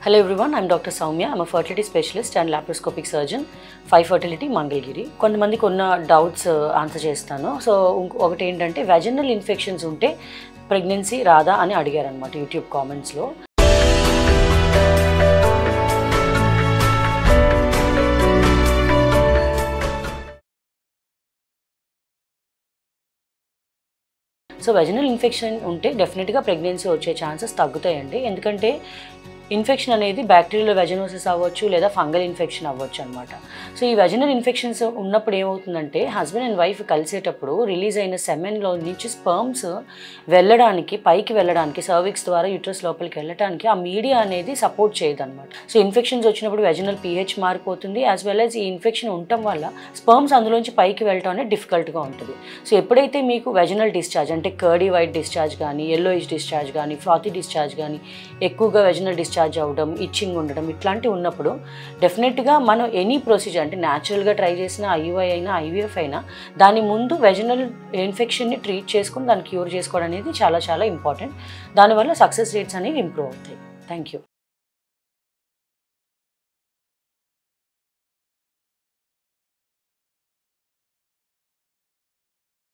Hello everyone, I'm Dr. Soumya. I'm a fertility specialist and laparoscopic surgeon, 5 Fertility, Mangalgiri. కొంతమందికి ఉన్న doubts answer చేస్తాను. So ఒకటి ఏంటంటే vaginal infections ఉంటే pregnancy రాదా అని అడిగారు అనమాట యూట్యూబ్ కామెంట్స్లో. సో వెజనల్ ఇన్ఫెక్షన్ ఉంటే డెఫినెట్గా ప్రెగ్నెన్సీ వచ్చే ఛాన్సెస్ తగ్గుతాయండి. ఎందుకంటే ఇన్ఫెక్షన్ అనేది బ్యాక్టీరియల్ వెజనోసిస్ అవ్వచ్చు లేదా ఫంగల్ ఇన్ఫెక్షన్ అవ్వచ్చు అనమాట. సో ఈ వెజనల్ ఇన్ఫెక్షన్స్ ఉన్నప్పుడు ఏమవుతుందంటే హస్బెండ్ అండ్ వైఫ్ కలిసేటప్పుడు రిలీజ్ అయిన సెమెన్లో నుంచి స్పర్మ్స్ వెళ్ళడానికి పైకి వెళ్ళడానికి సర్విక్స్ ద్వారా యూట్రస్ లోపలికి వెళ్ళడానికి ఆ మీడియా అనేది సపోర్ట్ చేయదు అనమాట. సో ఇన్ఫెక్షన్స్ వచ్చినప్పుడు వెజనల్ pH మారిపోతుంది. యాజ్ వెల్ యాజ్ ఈ ఇన్ఫెక్షన్ ఉండటం వల్ల స్పర్మ్స్ అందులోంచి పైకి వెళ్ళటం అనేది డిఫికల్ట్గా ఉంటుంది. సో ఎప్పుడైతే మీకు వెజనల్ డిశ్చార్జ్ అంటే కర్డీ వైట్ డిశ్చార్జ్ కానీ yellowish డిశ్చార్జ్ కానీ ఫ్రాతీ డిశ్చార్జ్ కానీ ఎక్కువగా వెజనల్ డిశ్చార్జ్ అవ్వడం ఇచ్చింగ్ ఉండడం ఇట్లాంటివి ఉన్నప్పుడు డెఫినెట్గా మనం ఎనీ ప్రొసీజర్ అంటే న్యాచురల్గా ట్రై చేసిన IUI అయినా IVF అయినా దాని ముందు వెజనల్ ఇన్ఫెక్షన్ని ట్రీట్ చేసుకుని దాన్ని క్యూర్ చేసుకోవడం అనేది చాలా చాలా ఇంపార్టెంట్. దానివల్ల సక్సెస్ రేట్స్ అనేవి ఇంప్రూవ్ అవుతాయి. Thank you.